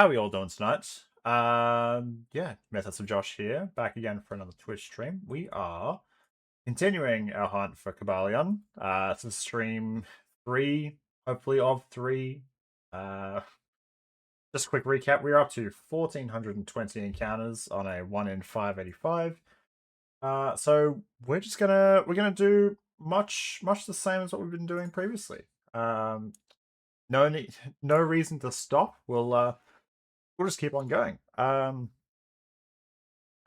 How are we all doing tonight? Yeah, MythosOfJosh here, back again for another Twitch stream. We are continuing our hunt for Cobalion. This is stream 3, hopefully of 3. Uh, just a quick recap, we're up to 1,420 encounters on a 1 in 585. So we're gonna do much the same as what we've been doing previously. No need, no reason to stop. We'll just keep on going. I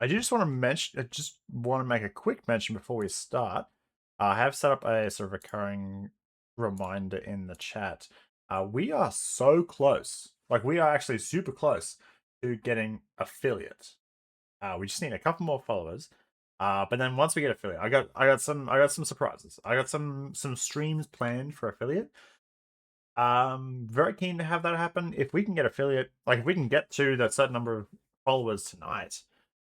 do just want to mention, I just want to make a quick mention before we start. I have set up a sort of recurring reminder in the chat. We are so close. Like, we are actually super close to getting affiliate. We just need a couple more followers. But then once we get affiliate, I got some surprises. I got some streams planned for affiliate. Very keen to have that happen. If we can get affiliate, like if we can get to that certain number of followers tonight,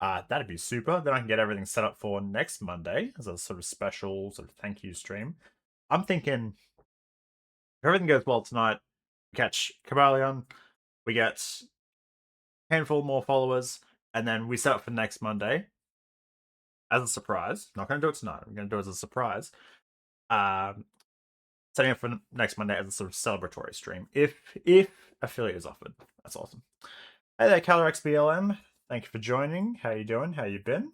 that'd be super. Then I can get everything set up for next Monday as a sort of special sort of thank you stream. I'm thinking if everything goes well tonight, we catch Cobalion, we get a handful more followers, and then we set up for next Monday as a surprise. Not going to do it tonight. I'm going to do it as a surprise. Setting up for next Monday as a sort of celebratory stream. If affiliate is offered, that's awesome. Hey there, CalorXBLM. Thank you for joining. How you doing? How you been?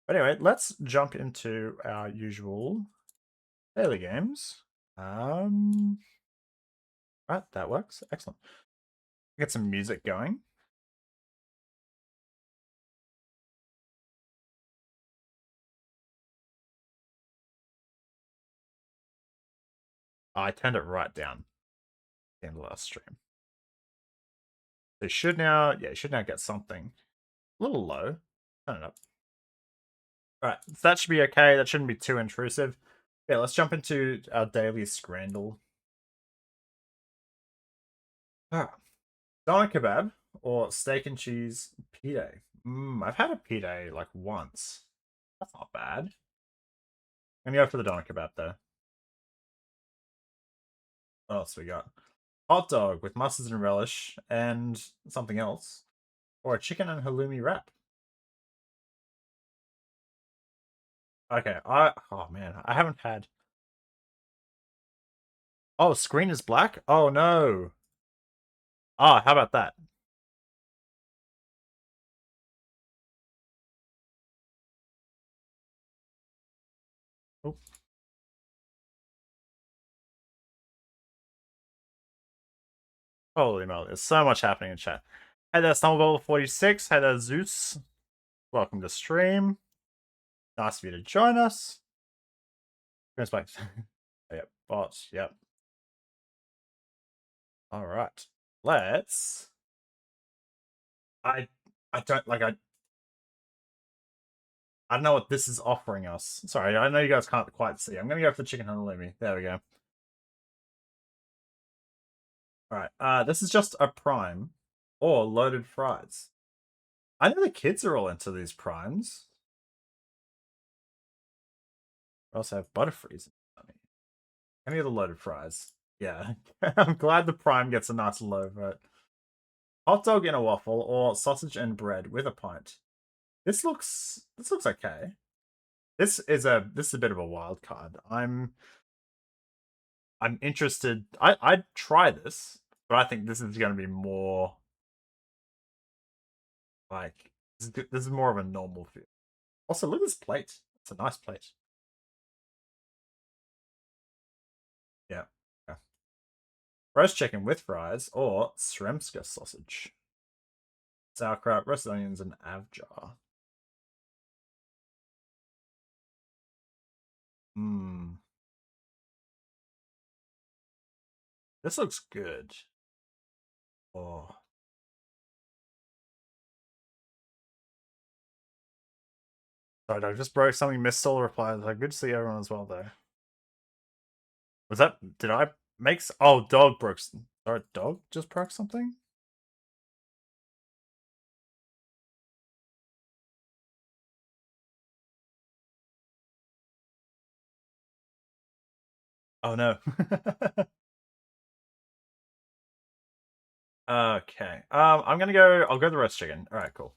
But anyway, let's jump into our usual daily games. Right, that works. Excellent. Get some music going. I turned it right down at the end of the last stream. So you should now get something. A little low. Turn it up. Alright, so that should be okay. That shouldn't be too intrusive. Yeah, let's jump into our daily scrandle. Doner kebab or steak and cheese pide. I've had a pide like once. That's not bad. I'm gonna go for the doner kebab though. What else we got? Hot dog with mustards and relish and something else. Or a chicken and halloumi wrap. Okay, oh man, I haven't had. Oh, screen is black? Oh no. Ah, how about that? Oh. Holy moly, there's so much happening in chat. Hey there, Stumblebubble46. Hey there, Zeus. Welcome to stream. Nice of you to join us. Hyperspace. Yep, bots, yep. Alright. Let's. I don't like I don't know what this is offering us. Sorry, I know you guys can't quite see. I'm gonna go for the chicken halloumi. There we go. Alright, this is just a prime or loaded fries. I know the kids are all into these primes. We also have Butterfrees. Any of the loaded fries. Yeah. I'm glad the prime gets a nice low vote. Hot dog in a waffle or sausage and bread with a pint. This looks okay. This is a bit of a wild card. I'm interested. I'd try this, but I think this is going to be more like this is more of a normal feel. Also, look at this plate. It's a nice plate. Yeah. Yeah. Roast chicken with fries or Sremska sausage. Sauerkraut, roasted onions, and avjar. This looks good. Oh. Sorry, I just broke something. Miss Soul replies. Good to see everyone as well, though. Was that? Did I make? Oh, dog broke. Sorry, dog just broke something. Oh no. Okay. I'm gonna go. I'll go the roast chicken. All right, cool.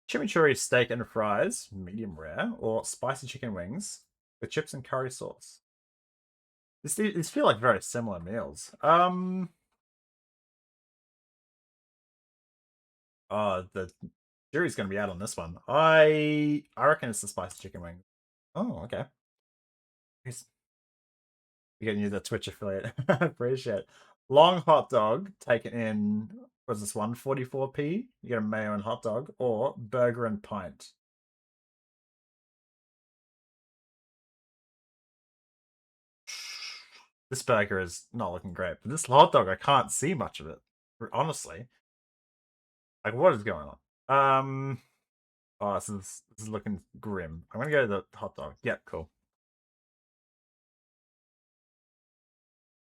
Chimichurri steak and fries, medium rare, or spicy chicken wings with chips and curry sauce. These feel like very similar meals. The jury's gonna be out on this one. I reckon it's the spicy chicken wing. Oh, okay. You're getting you the Twitch affiliate. Appreciate it. Long hot dog taken in, was this one 44p? You get a mayo and hot dog, or burger and pint. This burger is not looking great, but this hot dog, I can't see much of it. Honestly, like what is going on? Oh, this is looking grim. I'm gonna go to the hot dog. Yeah, cool.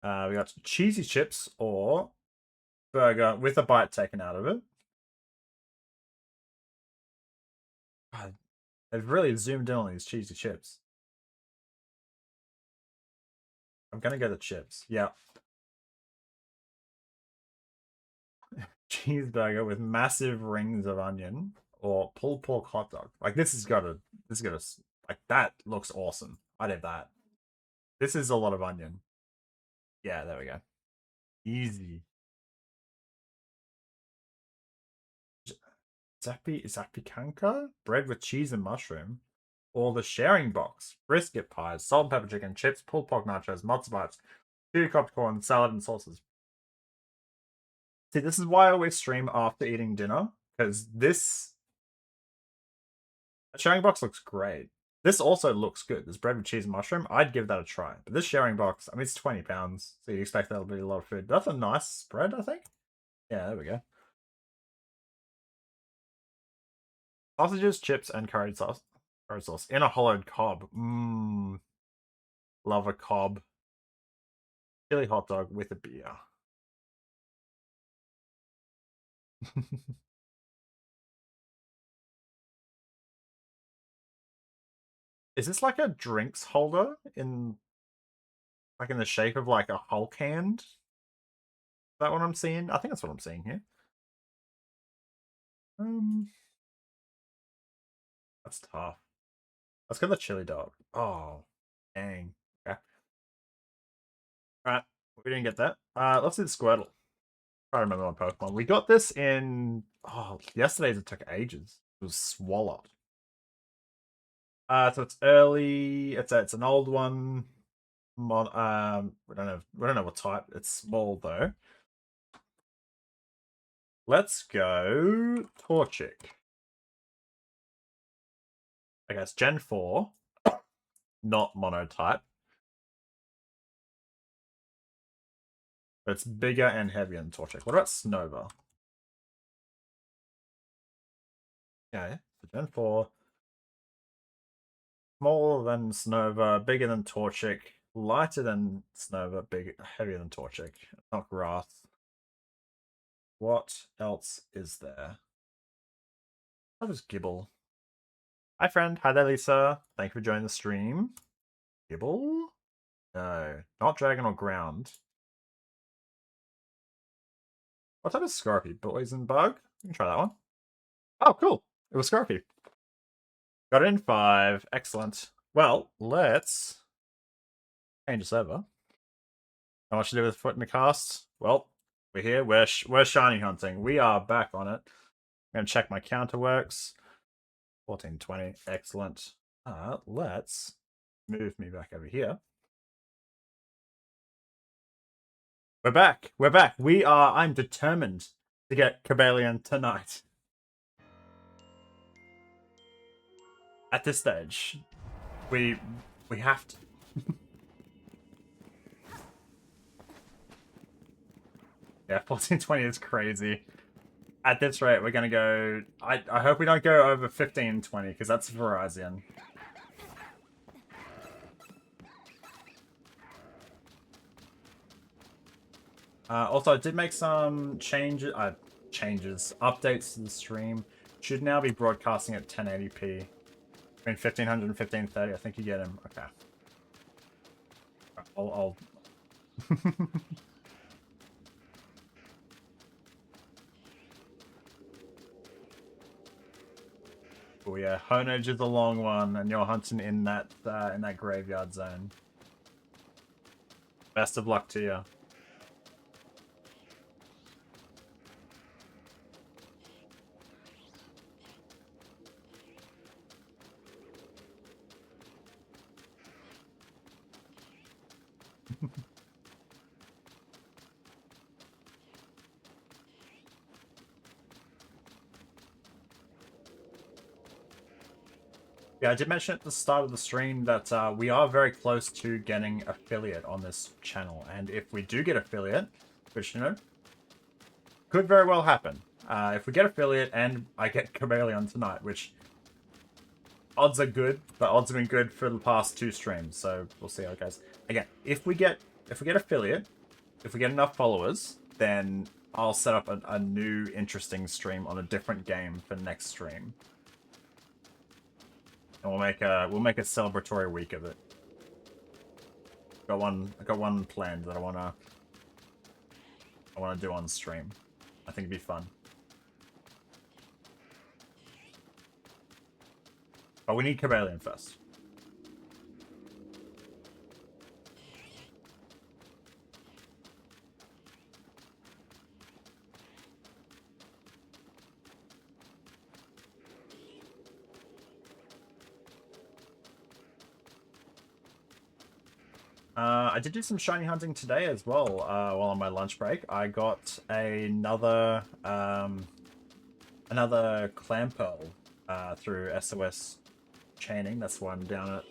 We got cheesy chips or burger with a bite taken out of it. God, they've really zoomed in on these cheesy chips. I'm gonna go the chips. Yeah. Cheeseburger with massive rings of onion or pulled pork hot dog. Like this is gotta like that looks awesome. I'd have that. This is a lot of onion. Yeah, there we go. Easy. Zapicanca? Bread with cheese and mushroom. Or the sharing box. Brisket pies, salt and pepper chicken, chips, pulled pork nachos, matzo bites, two popcorn, salad, and sauces. See, this is why I always stream after eating dinner. Because this sharing box looks great. This also looks good. This bread with cheese and mushroom, I'd give that a try. But this sharing box, I mean, it's £20, so you expect that'll be a lot of food. That's a nice spread, I think. Yeah, there we go. Sausages, chips, and curry sauce. Curry sauce in a hollowed cob. Mmm, love a cob. Chili hot dog with a beer. Is this like a drinks holder in like in the shape of like a Hulk hand? Is that what I'm seeing? I think that's what I'm seeing here. Um, that's tough. Let's go the chili dog. Oh, dang. Okay. Alright. We didn't get that. Let's do the Squirtle. I remember on Pokemon. We got this in yesterday's it took ages. It was swallowed. So it's early, it's an old one. We don't know what type. It's small though. Let's go Torchic. Okay, it's Gen 4, not monotype. But it's bigger and heavier than Torchic. What about Snova? Okay, so Gen 4. Smaller than Snova, bigger than Torchic, lighter than Snova, heavier than Torchic. Not grass. What else is there? That was Gibble. Hi, friend. Hi there, Lisa. Thank you for joining the stream. Gibble? No, not dragon or ground. What type of Scorpy? Poison bug? You can try that one. Oh, cool. It was Scorpy. Got it in 5. Excellent. Well, let's change the server. How much to do with foot in the cast? Well, we're here. We're shiny hunting. We are back on it. I'm gonna check my counter works. 1420. Excellent. Let's move me back over here. We're back. We're back. I'm determined to get Cobalion tonight. At this stage, we have to. Yeah, 1420 is crazy. At this rate, we're gonna go. I hope we don't go over 1520 because that's Verizon. Also, I did make some changes, updates to the stream. Should now be broadcasting at 1080p. Between 1500 and 1530, I think you get him. Okay. I'll Oh yeah, Honage is a long one, and you're hunting in that graveyard zone. Best of luck to you. Yeah, I did mention at the start of the stream that we are very close to getting affiliate on this channel, and if we do get affiliate, which, you know, could very well happen, if we get affiliate and I get Cobalion tonight, which odds are good, but odds have been good for the past 2 streams, so we'll see how it goes. Again, if we get affiliate, if we get enough followers, then I'll set up a new interesting stream on a different game for next stream. And we'll make a celebratory week of it. I got one planned that I wanna do on stream. I think it'd be fun. But we need Cobalion first. I did do some shiny hunting today as well, while on my lunch break. I got another clam pearl through SOS chaining. That's one down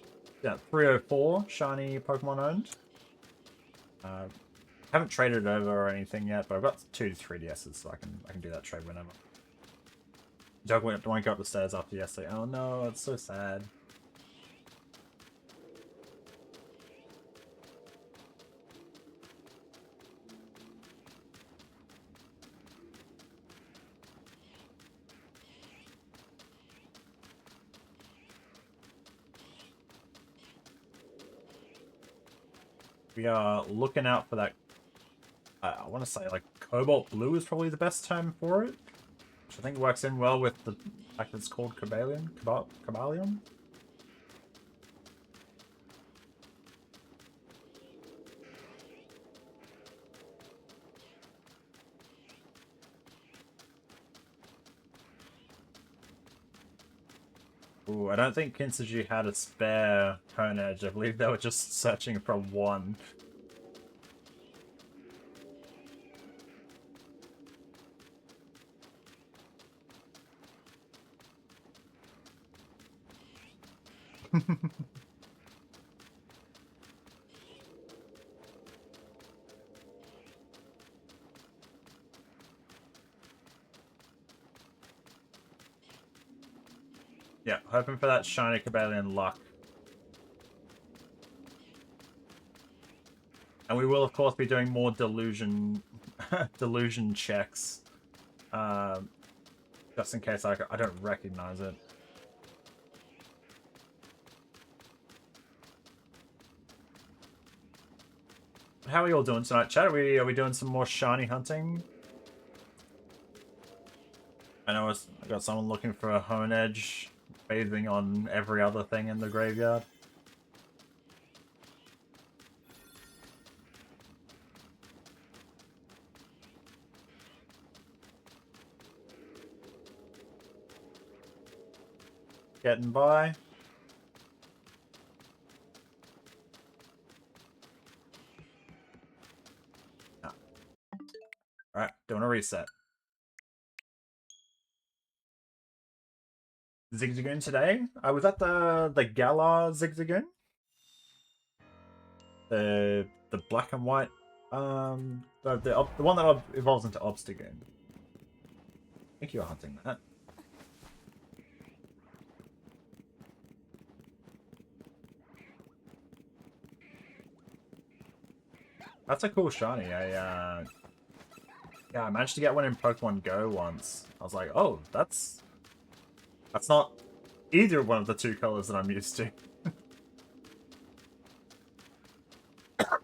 at 304 shiny Pokemon owned. Haven't traded it over or anything yet, but I've got 2 to 3DSs, so I can do that trade whenever. Don't want to go up the stairs after yesterday. Oh no, it's so sad. We are looking out for that. I want to say like Cobalt Blue is probably the best term for it, which I think works in well with the fact that it's called Cobalion. Cobalion. Ooh, I don't think Kinsuji had a spare Honedge. I believe they were just searching for one. Yeah, hoping for that shiny Cobalion luck. And we will, of course, be doing more delusion checks. Just in case I don't recognize it. How are you all doing tonight, chat? Are we doing some more shiny hunting? I know I got someone looking for a Honedge, bathing on every other thing in the graveyard. Getting by. Oh. Alright, doing a reset. Zigzagoon today. I was at the Gala Zigzagoon. The black and white, the one that evolves into Obstagoon. I think you were hunting that. That's a cool shiny. Yeah, I managed to get one in Pokemon Go once. I was like, oh, that's not either one of the 2 colors that I'm used to. Oh,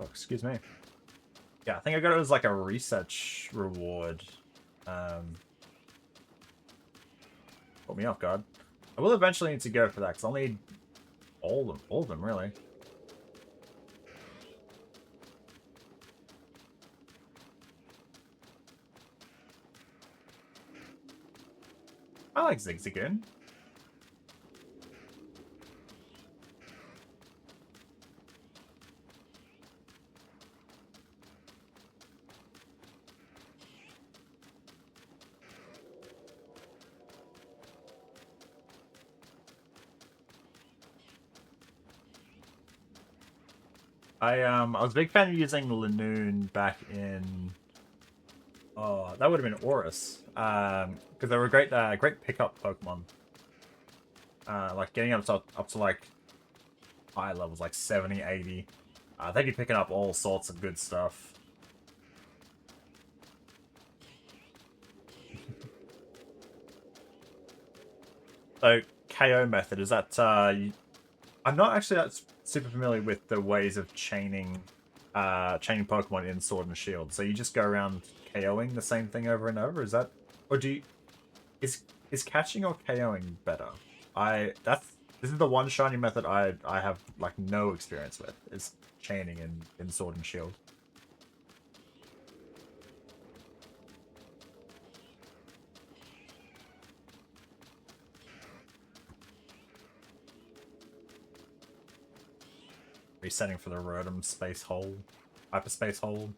excuse me. Yeah, I think I got it as like a research reward. Put me off guard. I will eventually need to go for that, because I'll need all of them, really. I like Zigzagoon. I was a big fan of using Lanoon back in. Oh, that would have been Aurus. Because they were great pickup Pokemon. Like getting up to like high levels, like 70, 80. They'd be picking up all sorts of good stuff. So KO method is that I'm not actually that super familiar with the ways of chaining Pokemon in Sword and Shield. So you just go around KOing the same thing over and over. Is that, or do you is catching or KOing better? This is the one shiny method I have like no experience with, is chaining in Sword and Shield. Resetting for the Rotom space hole, hyperspace hole.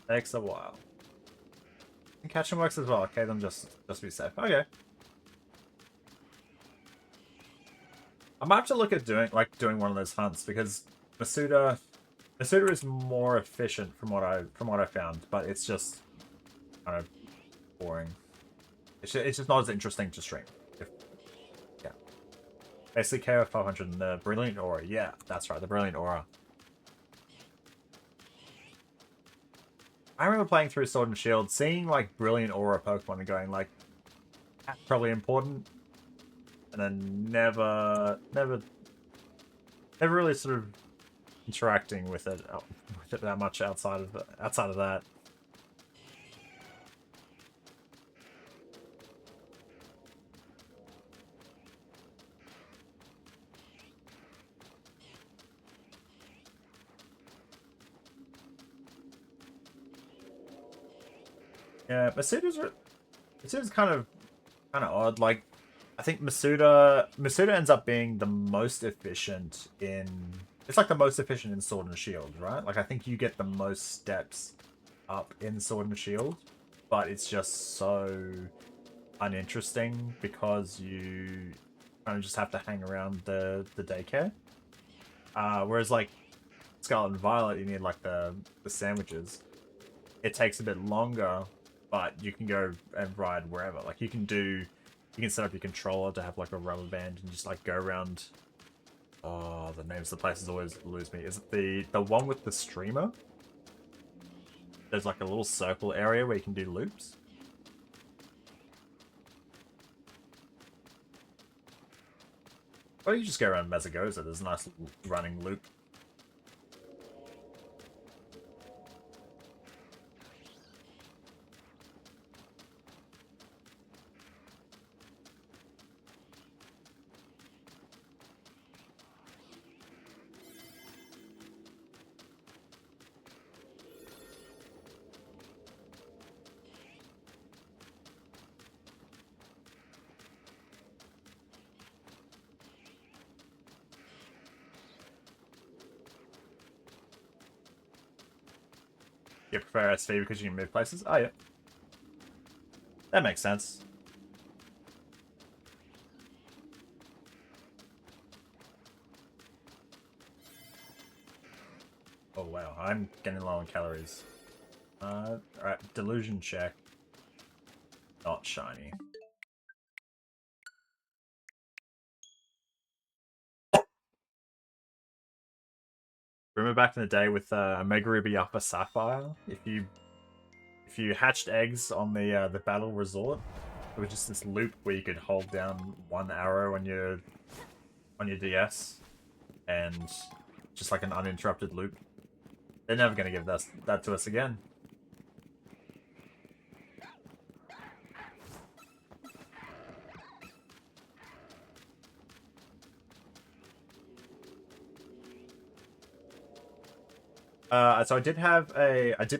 Takes a while. And catching works as well. Okay, then just be safe. Okay. I might have to look at doing one of those hunts, because Masuda is more efficient from what I found, but it's just kind of boring. It's just not as interesting to stream. Yeah. Basically KO 500 and the Brilliant Aura. Yeah, that's right, the Brilliant Aura. I remember playing through Sword and Shield, seeing like Brilliant Aura Pokemon and going like, that's probably important, and then never really sort of interacting with it that much outside of that. Yeah, Masuda's kind of odd. Like, I think Masuda ends up being the most efficient in. It's like the most efficient in Sword and Shield, right? Like, I think you get the most steps up in Sword and Shield, but it's just so uninteresting because you kind of just have to hang around the daycare. Whereas like Scarlet and Violet, you need like the sandwiches. It takes a bit longer, but you can go and ride wherever. Like you can set up your controller to have like a rubber band and just like go around. Oh, the names of the places always lose me. Is it the one with the streamer? There's like a little circle area where you can do loops. Or you just go around Mazagoza. There's a nice running loop. You prefer SV because you can move places? Oh, yeah. That makes sense. Oh, wow. I'm getting low on calories. Alright. Delusion check. Not shiny. Remember back in the day with Mega Ruby Upper Sapphire? If you hatched eggs on the Battle Resort, it was just this loop where you could hold down one arrow on your DS, and just like an uninterrupted loop. They're never gonna give that to us again. So I did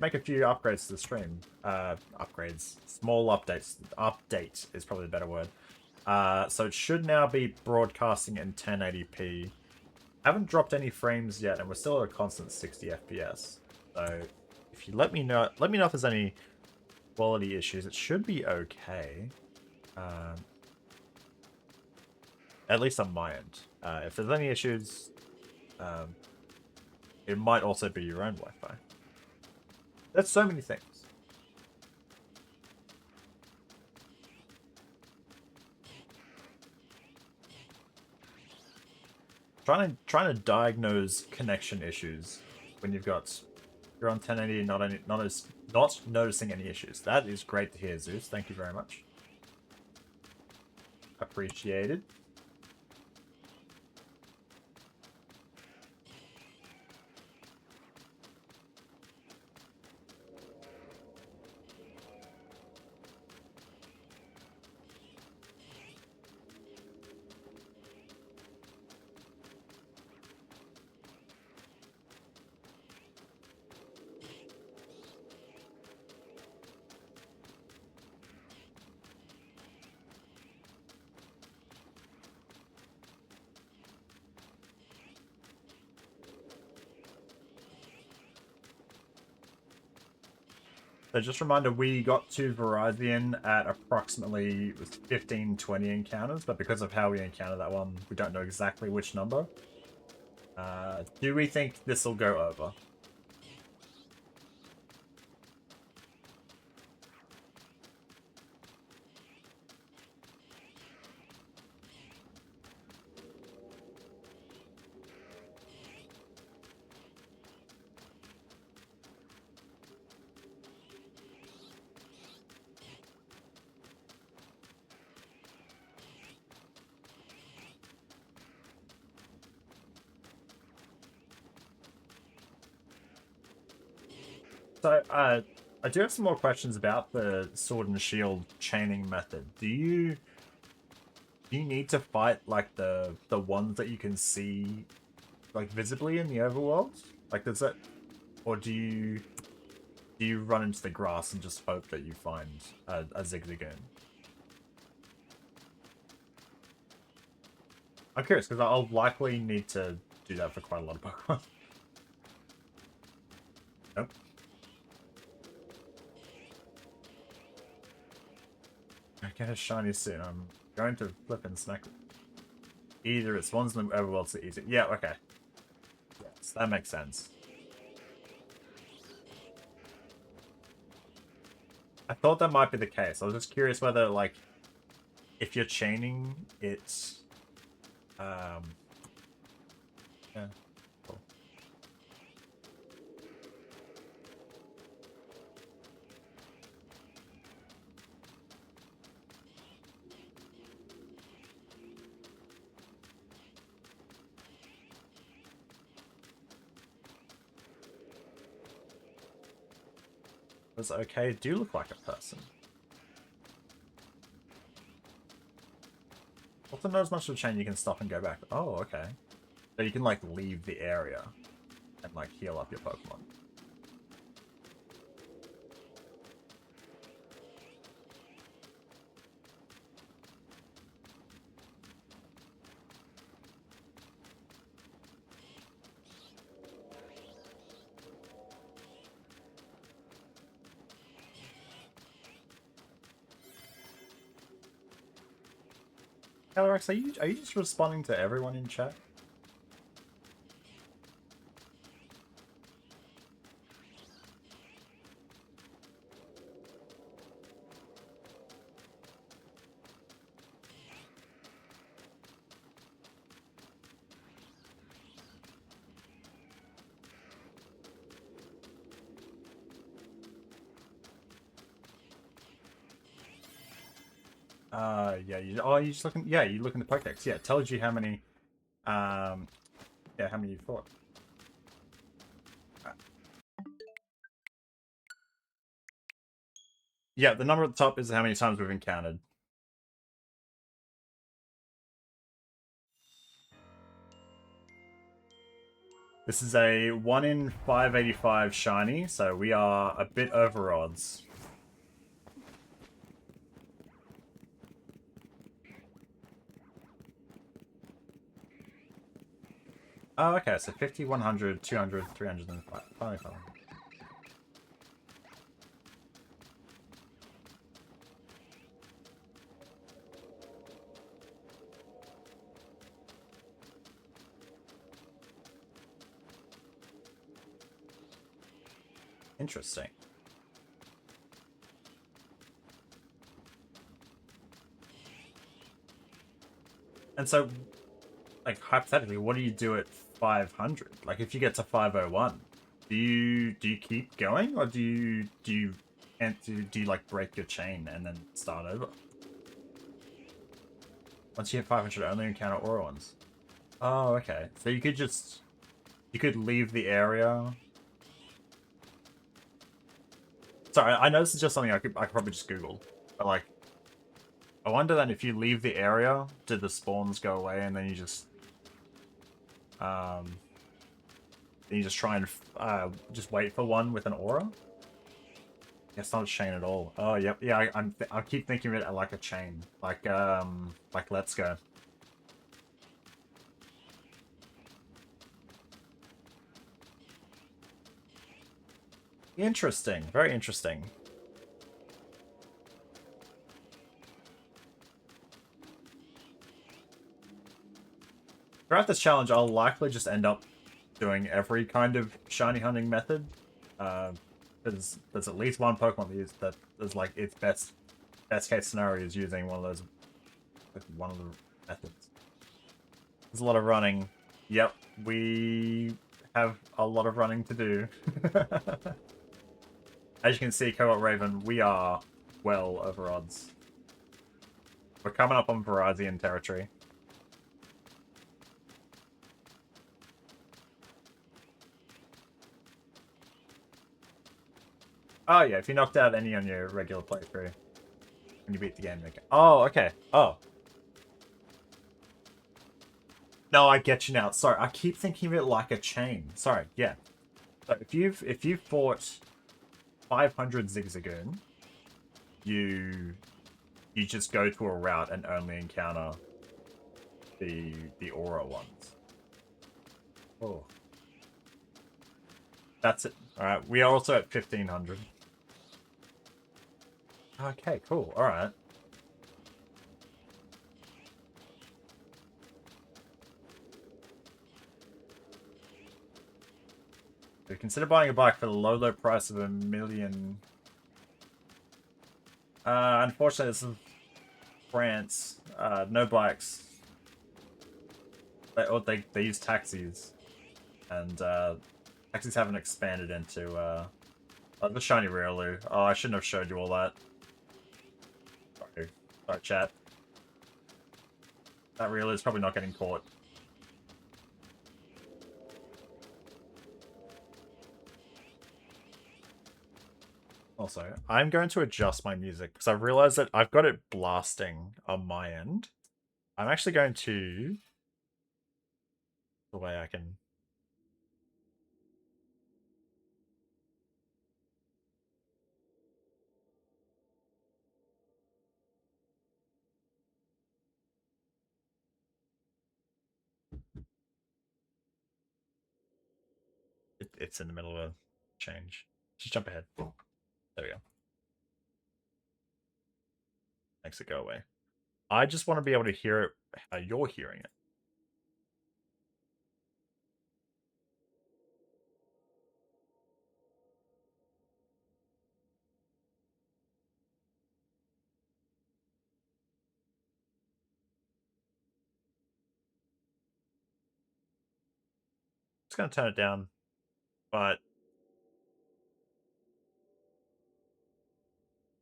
make a few upgrades to the stream. Upgrades, small updates. Update is probably the better word. So it should now be broadcasting in 1080p. Haven't dropped any frames yet, and we're still at a constant 60 FPS. So if you let me know if there's any quality issues. It should be okay. At least on my end. If there's any issues, it might also be your own Wi-Fi. There's so many things. Trying to diagnose connection issues when you're on 1080 and not noticing any issues. That is great to hear, Zeus. Thank you very much. Appreciated. So just a reminder, we got to Verizon at approximately 15-20 encounters, but because of how we encountered that one, we don't know exactly which number. Do we think this will go over? So, I do have some more questions about the Sword and Shield chaining method. Do you need to fight like the ones that you can see like visibly in the overworld? Like, does that, or do you run into the grass and just hope that you find a Zigzagoon? I'm curious because I'll likely need to do that for quite a lot of Pokemon. Nope. I get a shiny soon. I'm going to flip and snack. Either it's ones in the overworld to easy. Yeah, okay. Yes, that makes sense. I thought that might be the case. I was just curious whether, like, if you're chaining, it's... Yeah, cool. It's okay. Do look like a person. Also, not as much of a chain, you can stop and go back. Oh, okay. So you can, like, leave the area and, like, heal up your Pokemon. Calyrex, are you just responding to everyone in chat? Yeah, you just looking, yeah, you look in the Pokedex. Yeah, it tells you how many, yeah, how many you fought. Yeah, the number at the top is how many times we've encountered. This is a 1 in 585 shiny, so we are a bit over odds. Oh, okay, so 50, 100, 200, 300, and 500. Interesting. And so, like, hypothetically, what do you do at 500? Like, if you get to 501, do you keep going, or do you like break your chain and then start over? Once you hit 500, only encounter aura ones. Oh, okay. So you could leave the area. Sorry, I know this is just something I could probably just Google, but like, I wonder then if you leave the area, do the spawns go away, and then you just um, try and just wait for one with an aura? It's not a chain at all. Oh, yep, yeah. I keep thinking of it like a chain, like Let's Go. Interesting, very interesting. Throughout this challenge, I'll likely just end up doing every kind of shiny hunting method. There's at least one Pokemon that is like its best case scenario is using one of those, like, one of the methods. There's a lot of running. Yep, we have a lot of running to do. As you can see, Cobalt Raven, we are well over odds. We're coming up on Virizion territory. Oh yeah, if you knocked out any on your regular playthrough when you beat the game. Oh, okay. Oh. No, I get you now. Sorry, I keep thinking of it like a chain. Sorry, yeah. So if you've fought 500 Zigzagoon, you just go to a route and only encounter the aura ones. Oh. That's it. Alright, we are also at 1500. Okay, cool. Alright. So consider buying a bike for the low price of $1 million. Unfortunately, this is France. No bikes. They use taxis. And taxis haven't expanded into the shiny Riolu. Oh, I shouldn't have showed you all that. Sorry, chat. That Riolu is probably not getting caught. Also, I'm going to adjust my music because I've realized that I've got it blasting on my end. I'm actually going to the way I can. It's in the middle of a change. Just jump ahead. There we go. Makes it go away. I just want to be able to hear it how you're hearing it. Just going to turn it down, but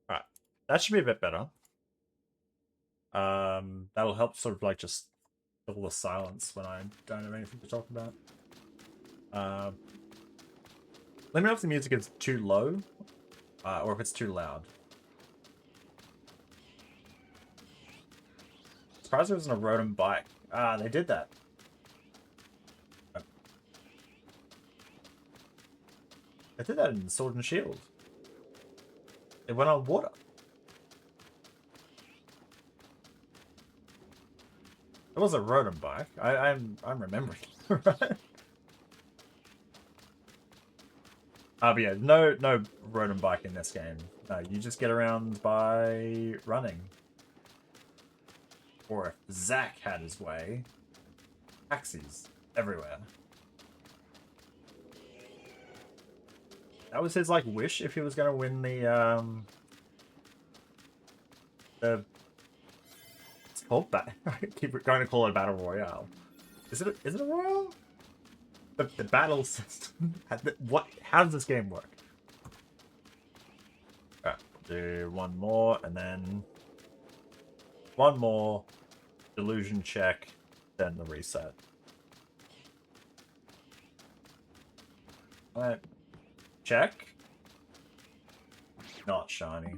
alright, that should be a bit better. That'll help sort of like just fill the silence when I don't have anything to talk about. Let me know if the music is too low, or if it's too loud. Surprised there wasn't a Rotom bike. Ah, they did that. I did that in Sword and Shield. It went on water. It was a rodent bike. I'm remembering, right? But yeah, no rodent bike in this game. No, you just get around by running. Or if Zack had his way, taxis everywhere. That was his like wish if he was gonna win the it's called that. I keep going to call it a battle royale. Is it a royale? The battle system. What? How does this game work? Alright, do one more and then one more delusion check, then the reset. Alright. Check. Not shiny.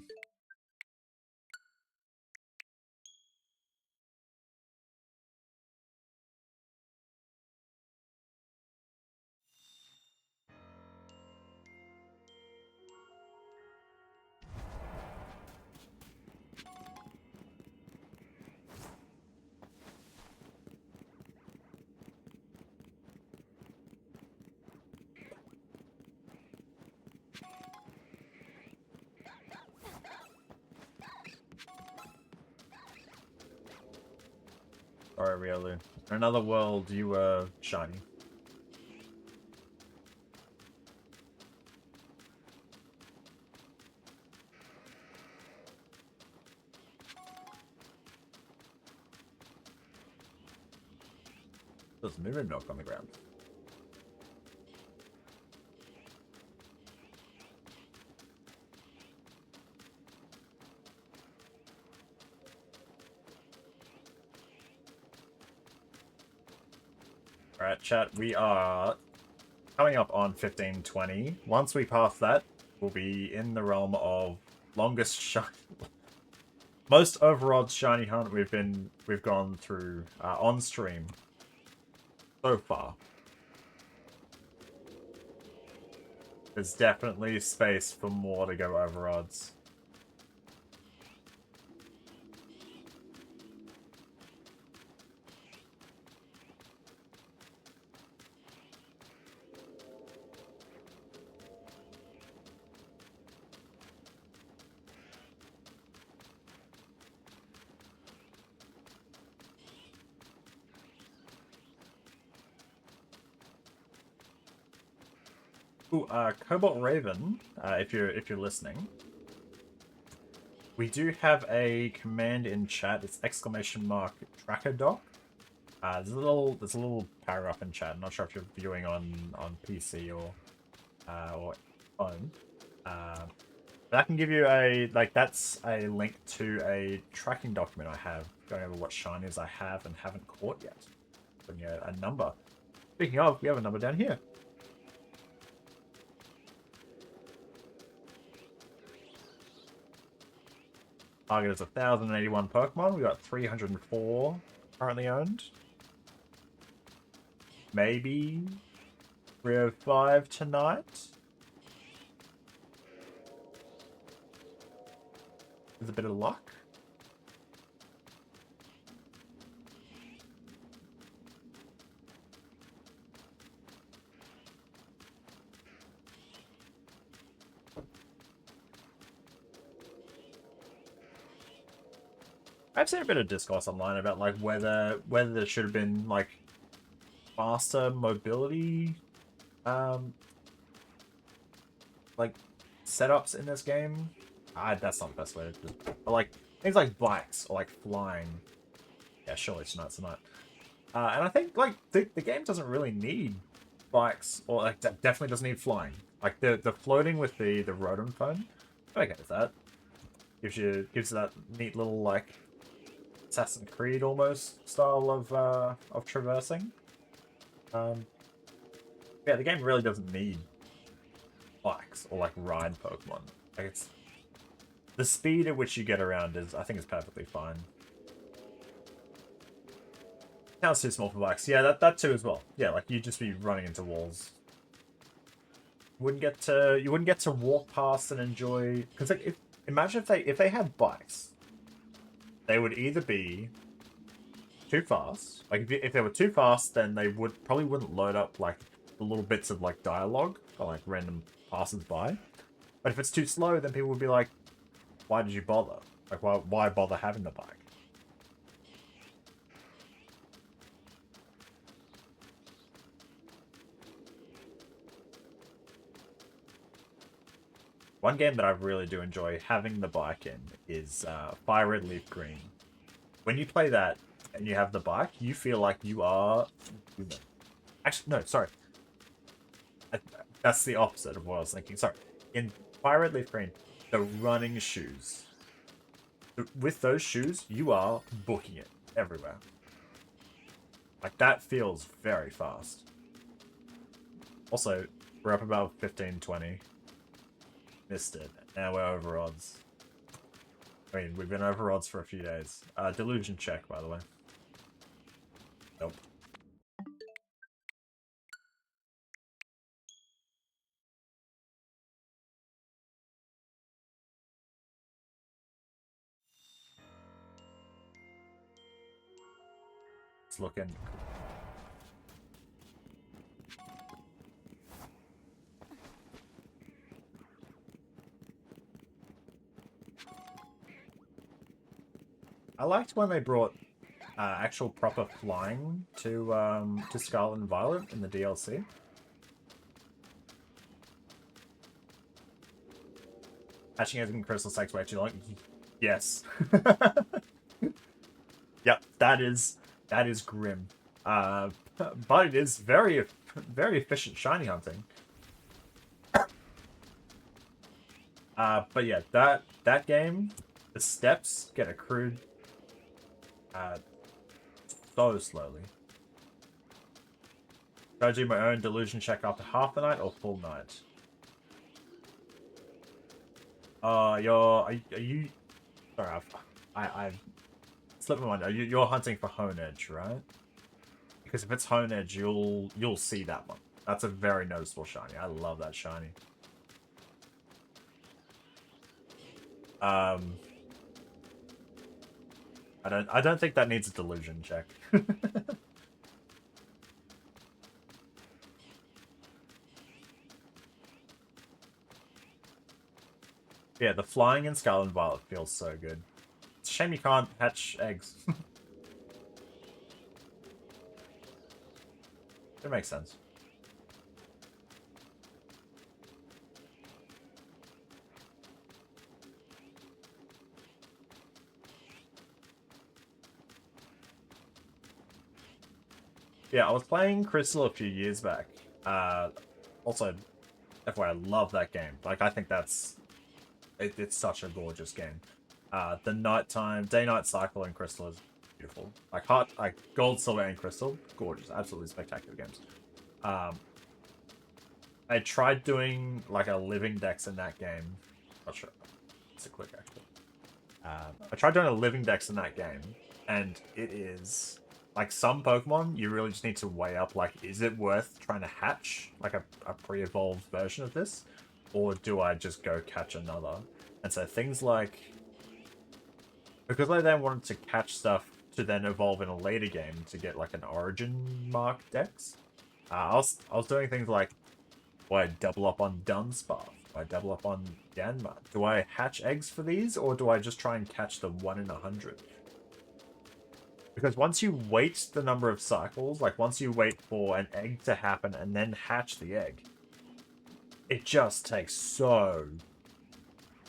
Alright, Riolu. In another world, you were shiny. There's moving milk on the ground. Alright, chat, we are coming up on 1520. Once we pass that, we'll be in the realm of longest shiny... most overodds shiny hunt we've gone through on stream so far. There's definitely space for more to go overodds. Ooh, Cobalt Raven, if you're listening, we do have a command in chat. It's ! tracker doc. There's a little paragraph in chat. I'm not sure if you're viewing on PC or phone. But I can give you that's a link to a tracking document I have going over what shinies I have and haven't caught yet. Giving you a number. Speaking of, we have a number down here. Target is 1,081 Pokemon. We got 304 currently owned. Maybe 305 tonight. With a bit of luck. I've seen a bit of discourse online about like whether there should have been like faster mobility like setups in this game. That's not the best way to do it. But like things like bikes or like flying. Yeah, surely tonight. And I think like the game doesn't really need bikes or like definitely doesn't need flying. Like the floating with the rodent phone. I'm okay with that. Gives you that neat little like Assassin's Creed almost style of traversing. Yeah, the game really doesn't need bikes or like ride Pokemon. Like it's the speed at which you get around I think is perfectly fine. Town's too small for bikes. Yeah, that too as well. Yeah, like you'd just be running into walls. you wouldn't get to walk past and enjoy, because like imagine if they had bikes, they would either be too fast. Like if they were too fast, then they probably wouldn't load up like the little bits of like dialogue or like random passers by. But if it's too slow, then people would be like, why did you bother? Like why bother having the bike? One game that I really do enjoy having the bike in is Fire Red Leaf Green. When you play that and you have the bike, you feel like you are human. Actually, no, sorry. That's the opposite of what I was thinking. Sorry. In Fire Red Leaf Green, the running shoes. With those shoes, you are booking it everywhere. Like, that feels very fast. Also, we're up about 15, 20. Missed it. Now we're over odds. I mean, we've been over odds for a few days. Delusion check, by the way. Nope. It's looking... I liked when they brought actual proper flying to Scarlet and Violet in the DLC. Hatching eggs in crystal takes way too long. Yes. Yep, that is grim. But it is very efficient shiny hunting. But yeah, that game, the steps get accrued so slowly. Should I do my own delusion check after half the night or full night? Are you? Sorry, I've slipped my mind. You're hunting for Hone Edge, right? Because if it's Hone Edge, you'll see that one. That's a very noticeable shiny. I love that shiny. I don't think that needs a delusion check. Yeah, the flying in Scarlet and Violet feels so good. It's a shame you can't hatch eggs. It makes sense. Yeah, I was playing Crystal a few years back. Also, FYI, I love that game. Like, I think it's such a gorgeous game. The nighttime, day-night cycle in Crystal is beautiful. Like Gold, Silver, and Crystal, gorgeous, absolutely spectacular games. I tried doing like a living dex in that game. Not sure. It's a quick actually. I tried doing a living dex in that game, and it is like some Pokemon. You really just need to weigh up like, is it worth trying to hatch like a pre-evolved version of this, or do I just go catch another? And so things like, because I then wanted to catch stuff to then evolve in a later game to get like an origin mark dex. I was doing things like, do I double up on Dunsparce? Do I double up on Yanma? Do I hatch eggs for these, or do I just try and catch them 1 in 100? Because once you wait the number of cycles, like once you wait for an egg to happen and then hatch the egg, it just takes so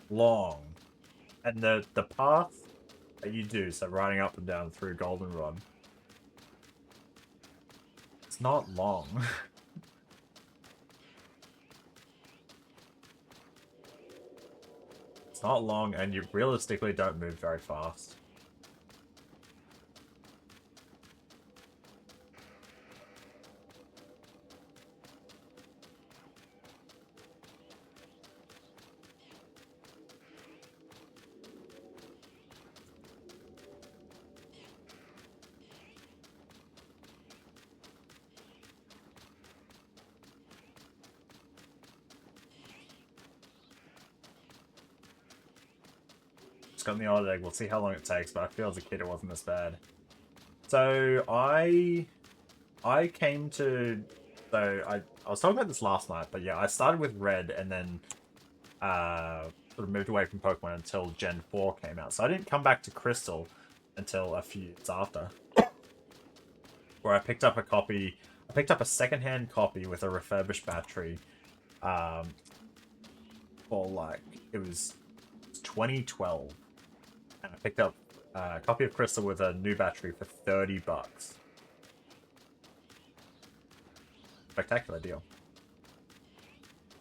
long. And the path that you do, so riding up and down through Goldenrod, it's not long. It's not long, and you realistically don't move very fast. Just got the odd egg. We'll see how long it takes, but I feel as a kid it wasn't this bad. So I came to... So I was talking about this last night, but yeah, I started with Red and then sort of moved away from Pokemon until Gen 4 came out. So I didn't come back to Crystal until a few years after, where I picked up a copy. I picked up a secondhand copy with a refurbished battery for like, it was 2012. And I picked up a copy of Crystal with a new battery for $30. Spectacular deal.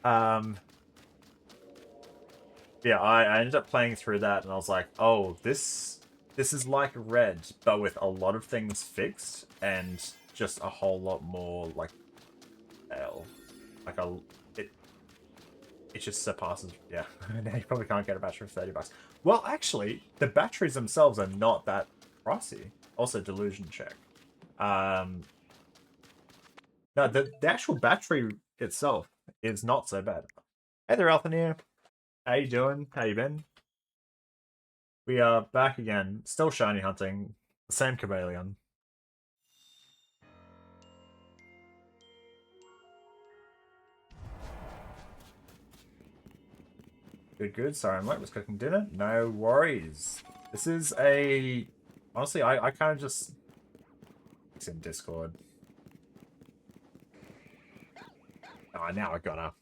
Yeah, I ended up playing through that and I was like, oh, this is like Red, but with a lot of things fixed and just a whole lot more like it just surpasses. Yeah. Now you probably can't get a battery for $30. Well, actually, the batteries themselves are not that pricey. Also, delusion check. No, the actual battery itself is not so bad. Hey there, Althania. How you doing? How you been? We are back again, still shiny hunting, the same Cobalion. Good, good. Sorry I'm late, was cooking dinner. No worries. This is a... Honestly, I kind of just... It's in Discord. Oh, now I gotta.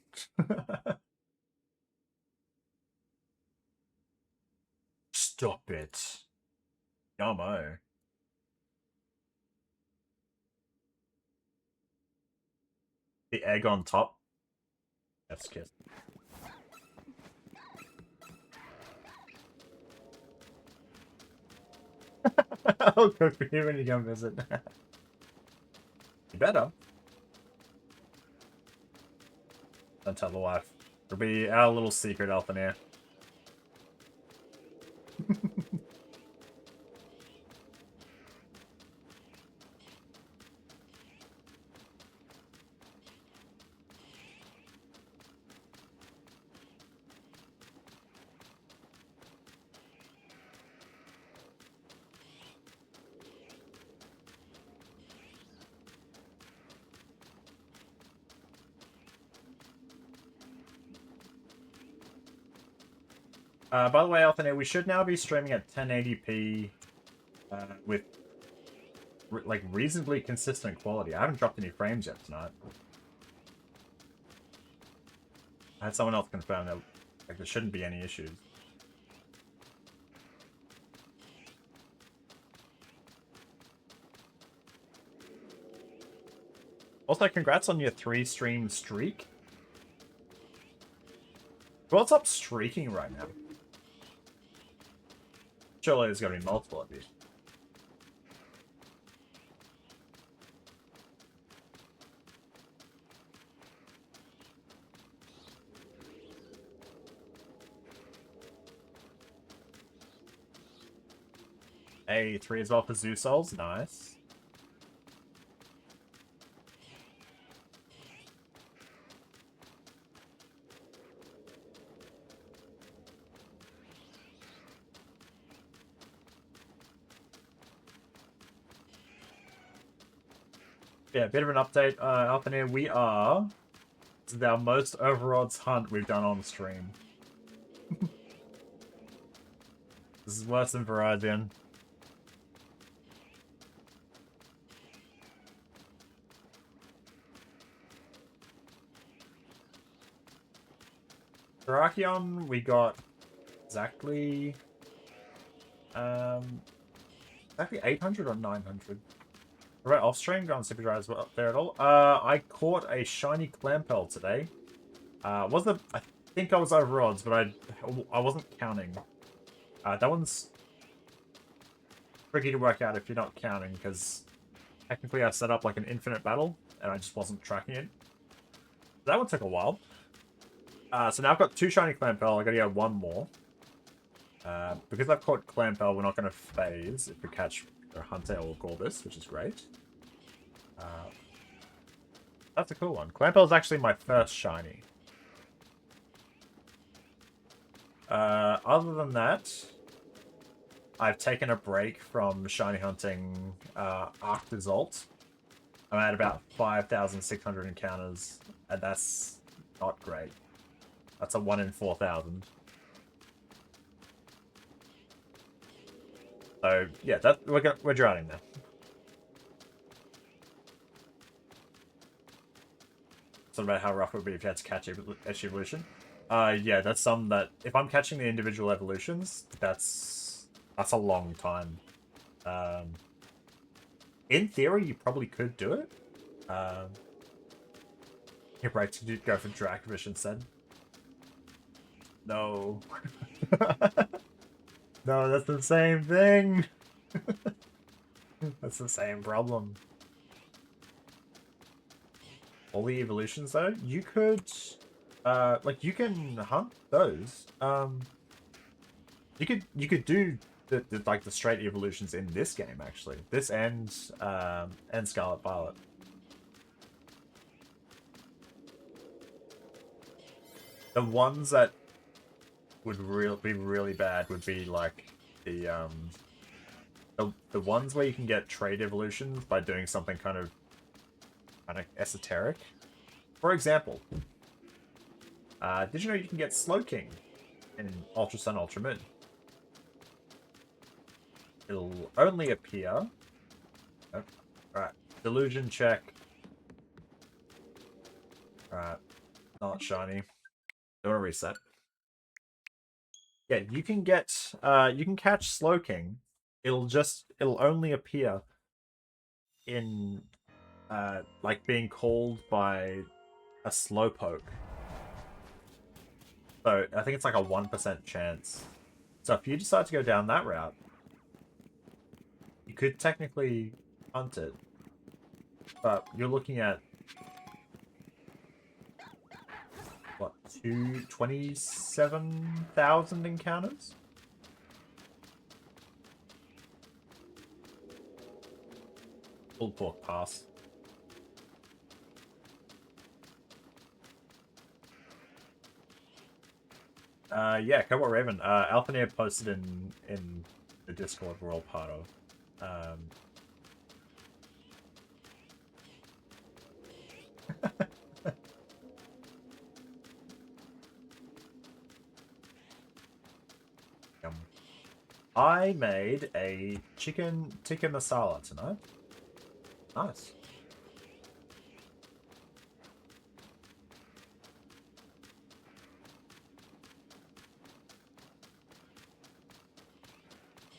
Stop it. Yummo. The egg on top. That's kiss. I'll cook for you when you come visit. You better. Don't tell the wife. It'll be our little secret, Althania. By the way, Althania, we should now be streaming at 1080p with like reasonably consistent quality. I haven't dropped any frames yet tonight. I had someone else confirm that like there shouldn't be any issues. Also, congrats on your 3-stream streak. What's up streaking right now? Surely there's gonna be multiple of these. Hey, 3 as well for Zoo Souls. Nice. Yeah, a bit of an update, Althania. We are... This is our most overodds hunt we've done on stream. This is worse than Verizon. Terrakion, we got exactly 800 or 900. Right, off stream, go on Super Drive up there at all. I caught a shiny Clampel today. I think I was over odds, but I wasn't counting. That one's tricky to work out if you're not counting, because technically I set up like an infinite battle, and I just wasn't tracking it. That one took a while. So now I've got 2 shiny Clampel, I gotta get 1 more. Because I've caught Clampel, we're not gonna phase if we catch a Huntail, we'll call this, which is great. That's a cool one. Clampel is actually my first shiny. Other than that, I've taken a break from shiny hunting Arc Result. I'm at about 5,600 encounters, and that's not great. That's a 1 in 4,000. So yeah, we're drowning now. It's about how rough it would be if you had to catch each evolution. Yeah, that's some that if I'm catching the individual evolutions, that's a long time. In theory, you probably could do it. You're right to go for Dracovish instead. No. No, that's the same thing. That's the same problem. All the evolutions though, you could like you can hunt those. You could do like the straight evolutions in this game actually. This and Scarlet Violet. The ones that would be really bad would be like the ones where you can get trade evolutions by doing something kind of esoteric. For example, did you know you can get Slowking in Ultra Sun, Ultra Moon? It'll only appear. Oh, alright, delusion check. Alright, not shiny. Do a reset. Yeah, you can get you can catch Slowking. It'll only appear in like being called by a Slowpoke. So I think it's like a 1% chance. So if you decide to go down that route, you could technically hunt it. But you're looking at what, 27,000 encounters? Full pork pass. Yeah, Cobalt Raven. Alphaneer posted in the Discord we're all part of. I made a chicken tikka masala tonight. Nice.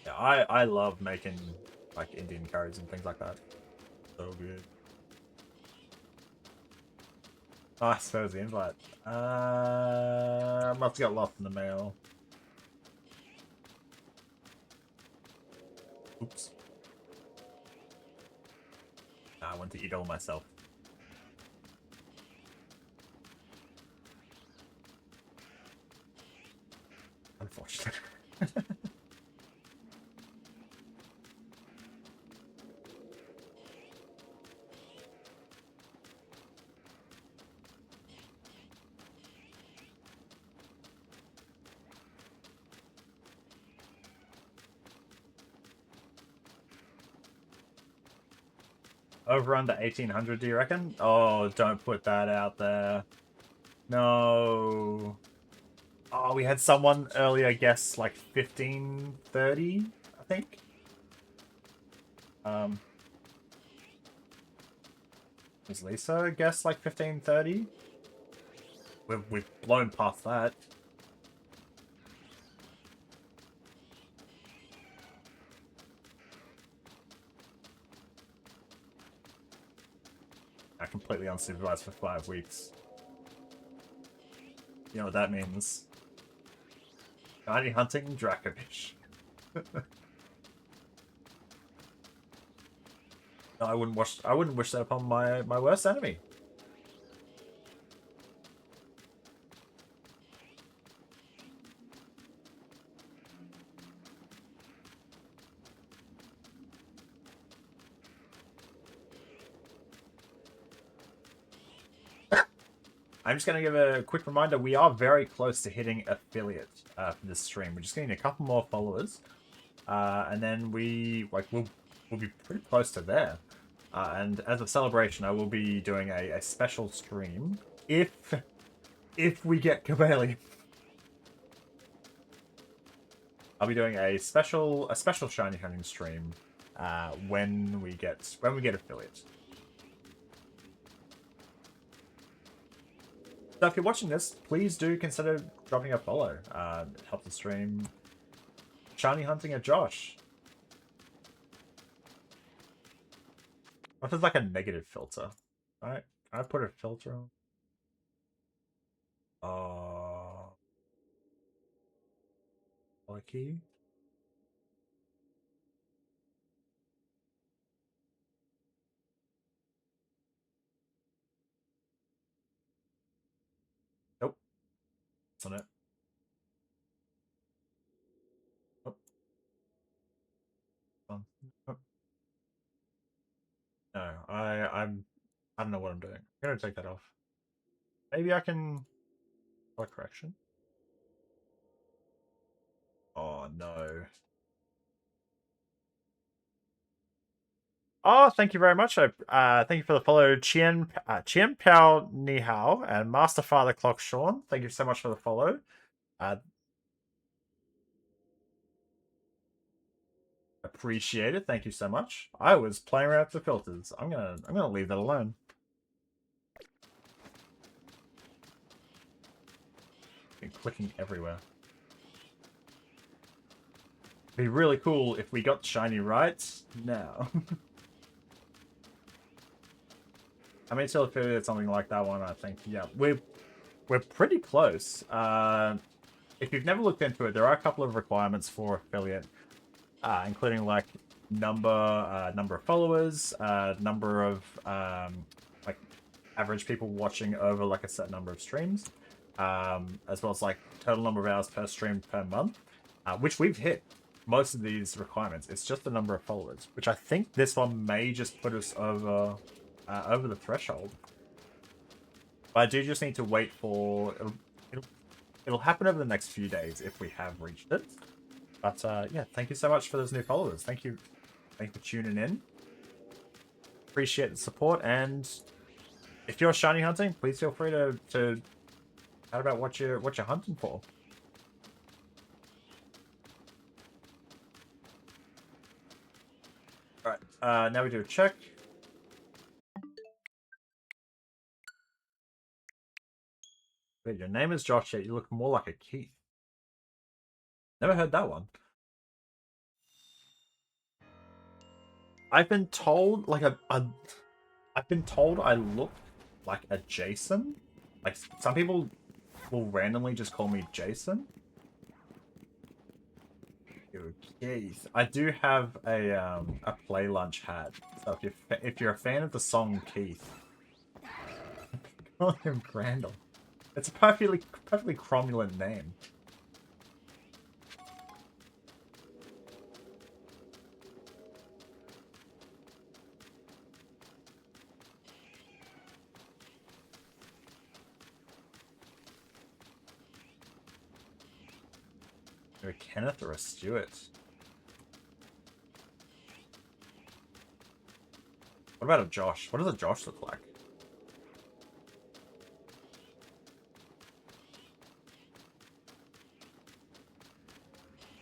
Yeah, I love making like Indian curries and things like that. So good. Oh, I suppose the invite. Must have got lost in the mail. Oops. I went to eat all myself. Unfortunate. Over under 1800, do you reckon? Oh, don't put that out there. No. Oh, we had someone earlier guess like 1530, I think. Was Lisa guess like 1530? We've blown past that. Completely unsupervised for 5 weeks. You know what that means? Shiny hunting Dracovish. No, I wouldn't wish that upon my worst enemy. I'm just going to give a quick reminder, we are very close to hitting affiliate for this stream. We're just getting a couple more followers. and then we'll be pretty close to there. And as a celebration, I will be doing a special stream if we get Cobalion. I'll be doing a special shiny hunting stream when we get affiliate. So if you're watching this, please do consider dropping a follow. It helps the stream. Shiny hunting a Josh. What if there's like a negative filter? Alright, I put a filter on. Lucky. Nope. It's on it. Oh. Oh. No, I don't know what I'm doing. I'm gonna take that off. Maybe I can color correction. Oh no. Oh, thank you very much. Thank you for the follow, Chien Pao Ni Hao and Master Father Clock Sean. Thank you so much for the follow. Appreciate it. Thank you so much. I was playing around with the filters. I'm gonna leave that alone. Been clicking everywhere. It'd be really cool if we got shiny right now. I mean, still affiliate something like that one. I think yeah, we're pretty close. If you've never looked into it, there are a couple of requirements for affiliate, including like number of followers, number of like average people watching over like a set number of streams, as well as like total number of hours per stream per month, which we've hit most of these requirements. It's just the number of followers, which I think this one may just put us over the threshold. But I do just need to wait for it'll happen over the next few days if we have reached it. But yeah, thank you so much for those new followers. Thank you for tuning in. Appreciate the support, and if you're shiny hunting, please feel free to chat about what you're hunting for. Alright, now we do a check. Wait, your name is Josh, yet you look more like a Keith. Never heard that one. I've been told like I've been told I look like a Jason. Like some people will randomly just call me Jason. Keith. I do have a play lunch hat. So if you're a fan of the song Keith, call him Crandall. It's a perfectly cromulent name. You're a Kenneth or a Stuart. What about a Josh? What does a Josh look like?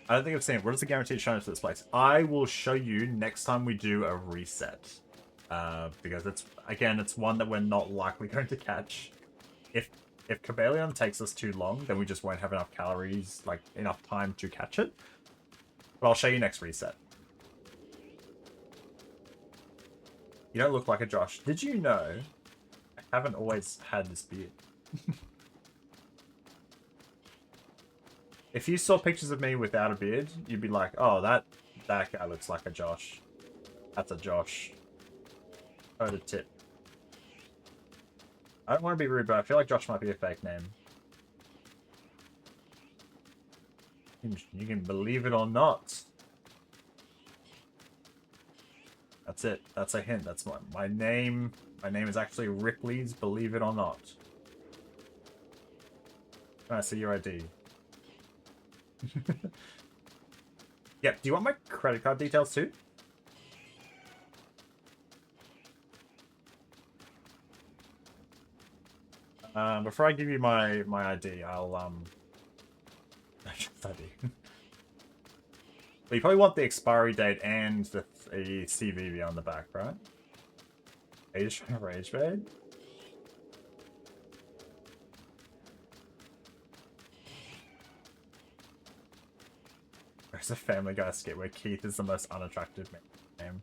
I don't think I've seen it. What is the guaranteed shiny for this place? I will show you next time we do a reset. Because it's one that we're not likely going to catch. If Cobalion takes us too long, then we just won't have enough calories, like enough time to catch it. But I'll show you next reset. You don't look like a Josh. Did you know I haven't always had this beard? If you saw pictures of me without a beard, you'd be like, oh, that guy looks like a Josh. That's a Josh. Oh, the tip. I don't want to be rude, but I feel like Josh might be a fake name. You can believe it or not. That's it. That's a hint. That's my name. My name is actually Ripley's, believe it or not. Can I see your ID? Yep. Do you want my credit card details too? Before I give you my ID, I'll ID. Well, you probably want the expiry date and the CVV on the back, right? Age Rage Bait? There's a Family Guy skit where Keith is the most unattractive name.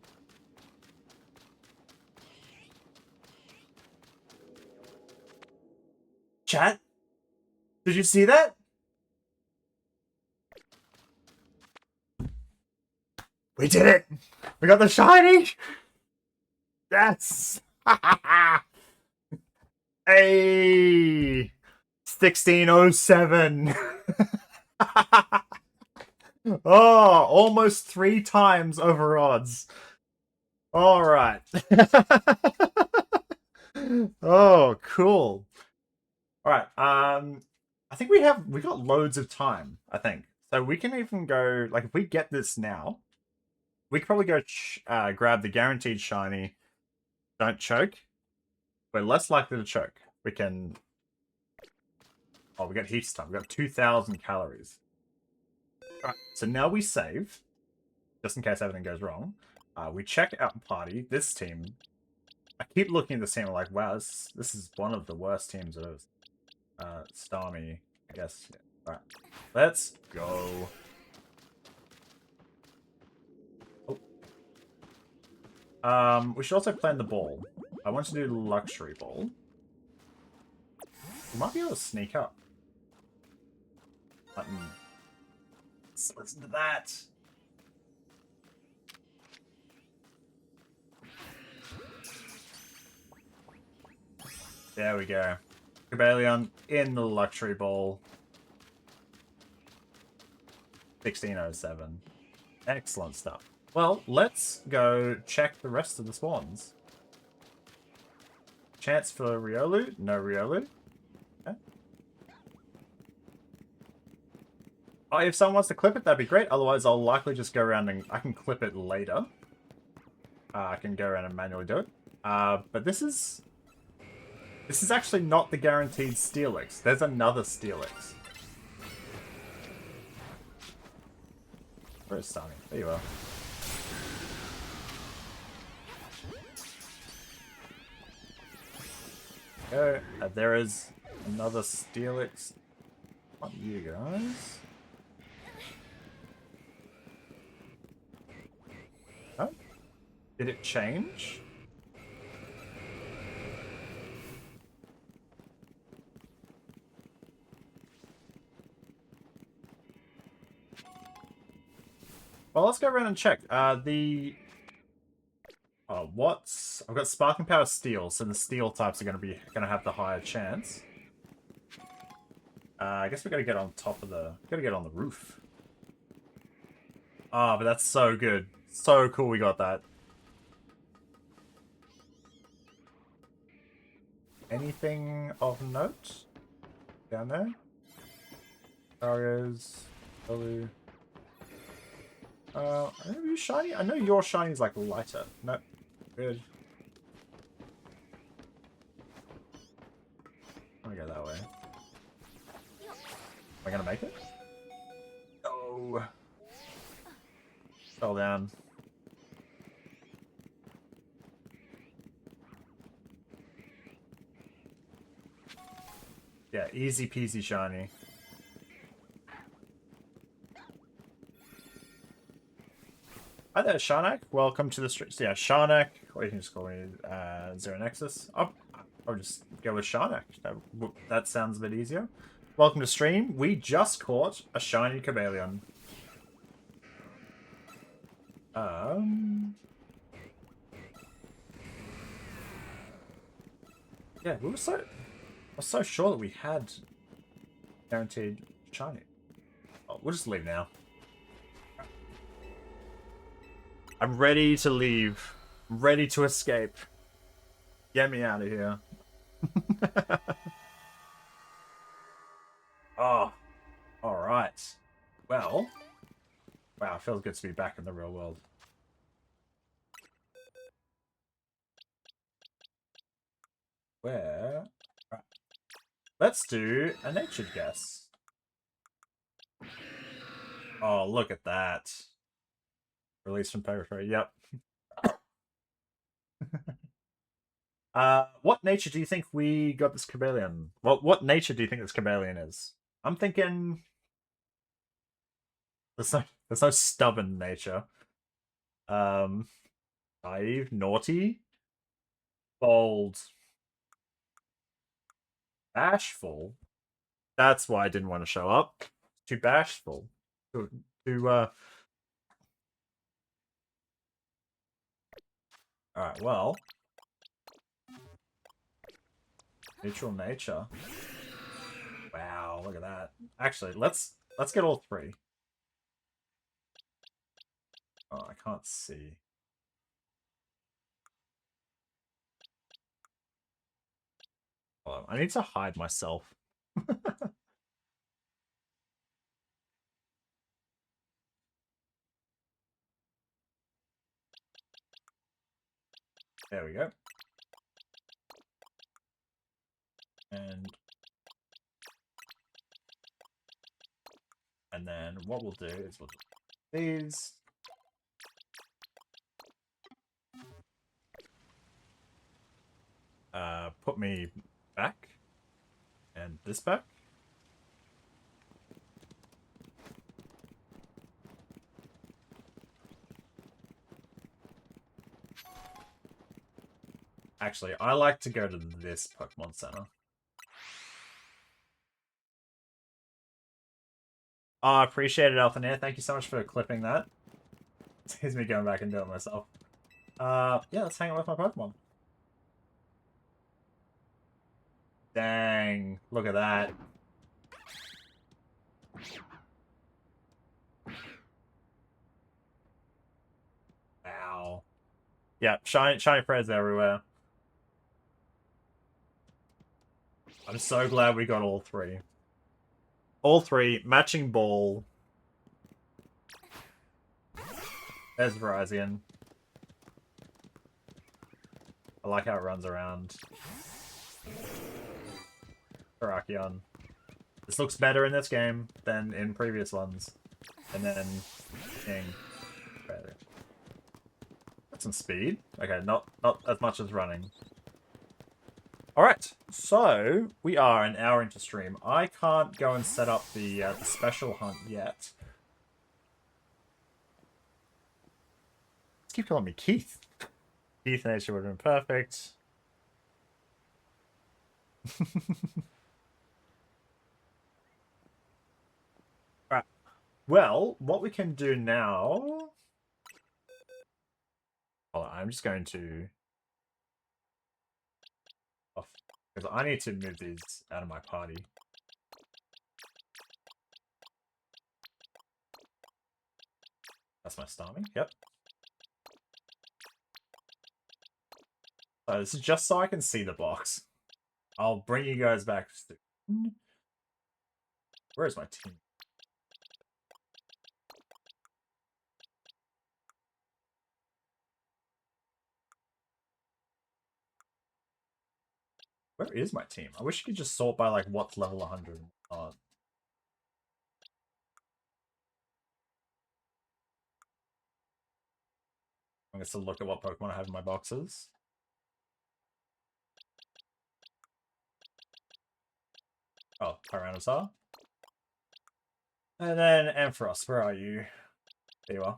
Chat? Did you see that? We did it! We got the shiny! Yes! Hey! 1607! Oh, almost 3 times over odds. Alright. Oh, cool. Alright, I think we got loads of time, I think. So we can even go, like, if we get this now, we could probably go grab the guaranteed shiny. Don't choke. We're less likely to choke. We can... Oh, we got heaps of time. We got 2,000 calories. Alright, so now we save, just in case everything goes wrong. We check out party. This team... I keep looking at this team, I'm like, wow, this is one of the worst teams of Starmie, I guess. Yeah. Alright, let's go. Oh. We should also plan the ball. I want to do luxury ball. We might be able to sneak up. Button. Let's listen to that. There we go. Cobalion in the luxury ball. 1607. Excellent stuff. Well, let's go check the rest of the spawns. Chance for Riolu? No Riolu. Okay. Oh, if someone wants to clip it, that'd be great. Otherwise, I'll likely just go around and I can clip it later. I can go around and manually do it. But this is actually not the guaranteed Steelix. There's another Steelix. Where's Sunny? There you are. Go. There is another Steelix. What you guys? Oh? Did it change? Well, let's go around and check. I've got Sparking Power Steel, so the Steel types are gonna have the higher chance. I guess we gotta get on top of gotta get on the roof. Ah, but that's so good. So cool we got that. Anything of note? Down there? Arios, blue. Are you shiny? I know your shiny is like lighter. No. Good. I'm gonna go that way. Am I gonna make it? No. Fell down. Yeah, easy peasy shiny. Hi there, Sharnak. Welcome to the stream. So yeah, Sharnak, or you can just call me Zero Nexus. I'll just go with Sharnak. That sounds a bit easier. Welcome to stream. We just caught a shiny Cobalion. Yeah, I was so sure that we had guaranteed shiny. Oh, we'll just leave now. I'm ready to leave. I'm ready to escape. Get me out of here. Oh, alright. Well, Wow, it feels good to be back in the real world. Where? Right. Let's do a natured guess. Oh, look at that. Release from Purgatory. Yep. What nature do you think we got this Cobalion? What nature do you think this Cobalion is? I'm thinking there's no stubborn nature. Um, naive, naughty, bold, bashful. That's why I didn't want to show up. Too bashful. Too, too. All right. Well, neutral nature. Wow, look at that. Actually, let's get all three. Oh, I can't see. Hold on, I need to hide myself. There we go. And then what we'll do is we'll do these. Put me back. And this back. Actually, I like to go to this Pokemon Center. Oh, I appreciate it, Althanair. Thank you so much for clipping that. Here's me going back and doing it myself. Yeah, let's hang out with my Pokemon. Dang, look at that. Wow. Yeah, shiny prayers everywhere. I'm so glad we got all three. All three, matching ball. There's Virizion. I like how it runs around. Terrakion. This looks better in this game than in previous ones. And then King. Got some speed. Okay, not as much as running. Alright, so we are an hour into stream. I can't go and set up the special hunt yet. Let's keep calling me Keith. Keith nature would have been perfect. Alright. Well, what we can do now... Hold on, I'm just going to... Off. Because I need to move these out of my party. That's my Starmie, yep. So this is just so I can see the box. I'll bring you guys back soon. Where is my team? Where is my team? I wish you could just sort by like what's level 100. I'm going to look at what Pokemon I have in my boxes. Oh, Tyrannosaur. And then Ampharos, where are you? There you are.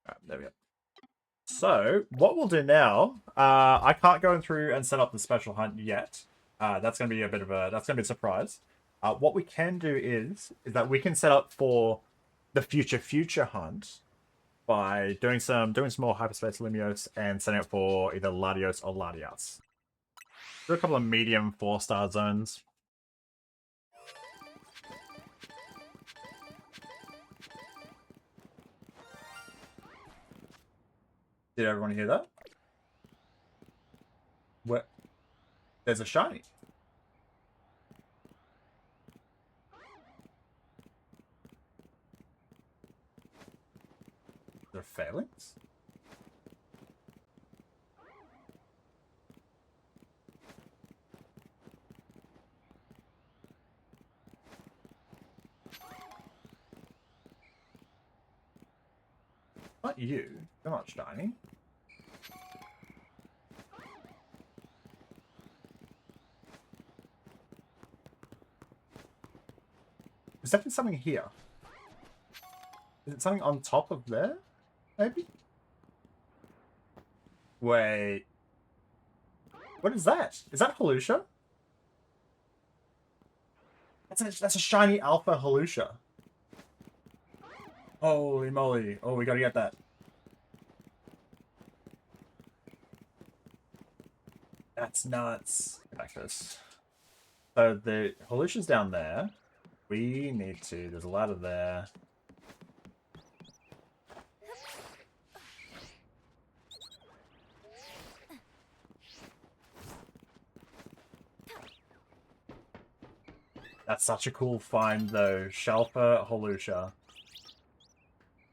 Alright, there we go. So, what we'll do now, I can't go through and set up the special hunt yet. That's going to be a bit of a, that's going to be a surprise. What we can do is that we can set up for the future hunt by doing some more Hyperspace Lumiose and setting up for either Latios or Latias. Do a couple of medium 4-star zones. Did everyone hear that? Where? There's a shiny. of failings? Not you. You're not shiny. There's definitely something here. Is it something on top of there? Maybe? Wait. What is that? Is that Halusha? That's a shiny alpha Halusha. Holy moly. Oh, we gotta get that. That's nuts. Get back to this. So the Halusha's down there. We need to... There's a ladder there. That's such a cool find, though. Shalpa Halusha.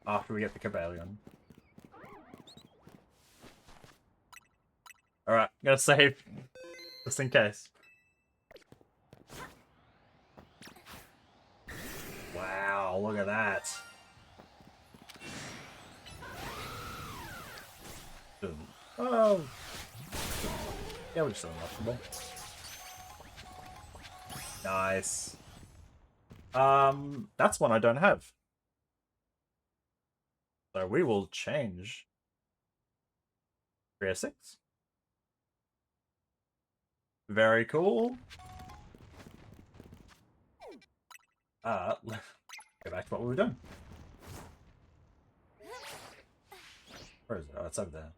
After we get the Cobalion. Alright, gotta save. Just in case. Wow, look at that. Oh. Yeah, we're just unlockable. Nice. That's one I don't have. So we will change 306. Very cool. Go back to what we were doing. Where is it? Oh, it's over there.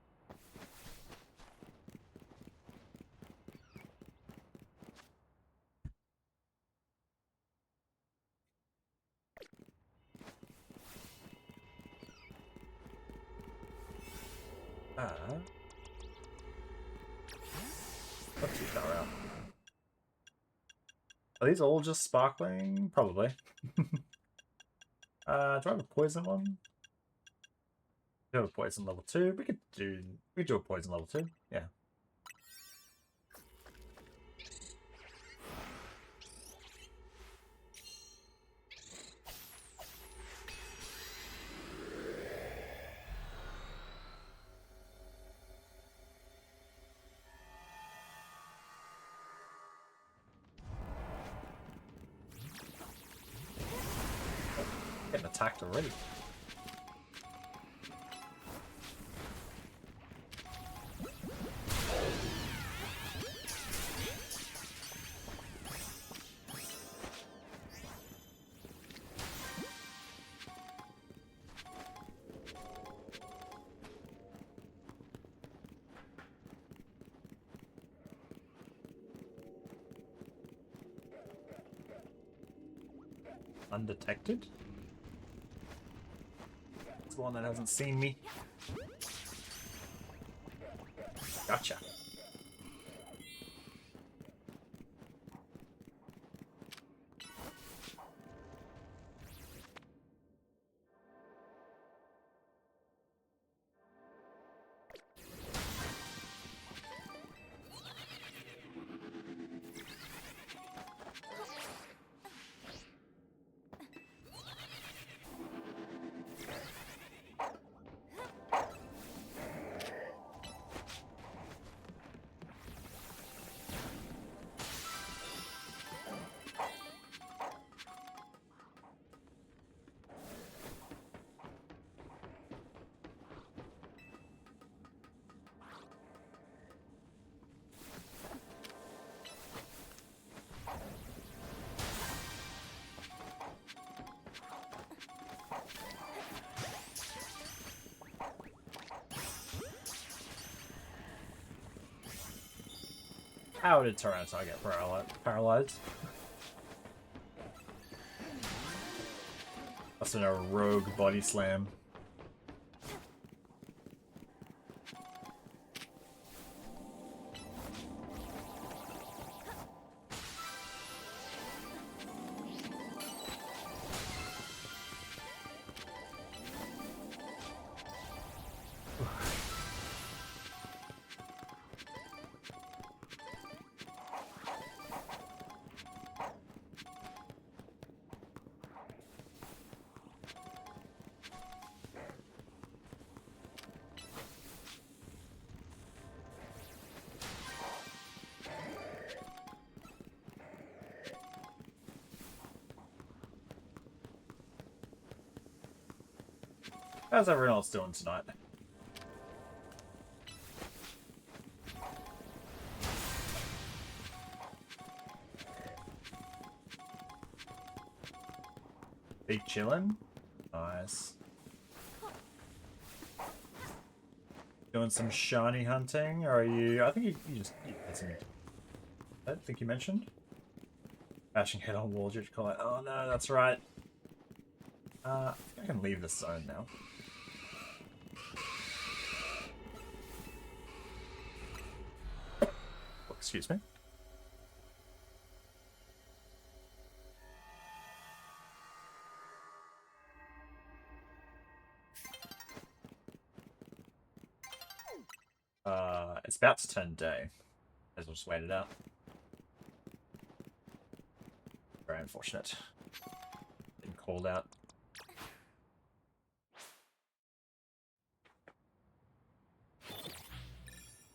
Let's see that out. Are these all just sparkling? Probably. Do I have a poison one? We have a poison level 2. We could do a poison level 2. Yeah. Getting attacked already. Undetected? It's the one that hasn't seen me. Gotcha. How did Tyranitar get paralyzed? That's a rogue body slam. How's everyone else doing tonight? Big chillin'? Nice. Doing some shiny hunting, or are you... I think you just... You had some... I think you mentioned? Bashing head on wall, did you call it? Oh no, that's right. I think I can leave this zone now. Oh, excuse me. It's about to turn day. As we'll just wait it out. Very unfortunate. Been called out.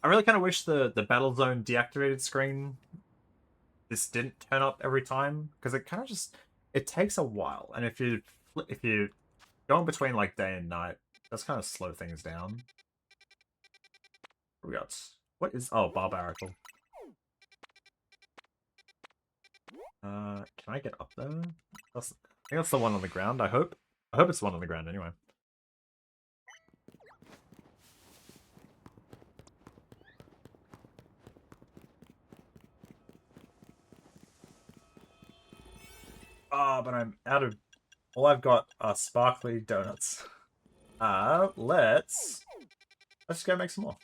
I really kind of wish the battle zone deactivated screen this didn't turn up every time, because it kind of just it takes a while, and if you go in between like day and night, that's kind of slow things down. We got what is barbarical. Can I get up there? I think that's the one on the ground. I hope it's the one on the ground anyway. But I'm out of... All I've got are sparkly donuts. Let's go make some more.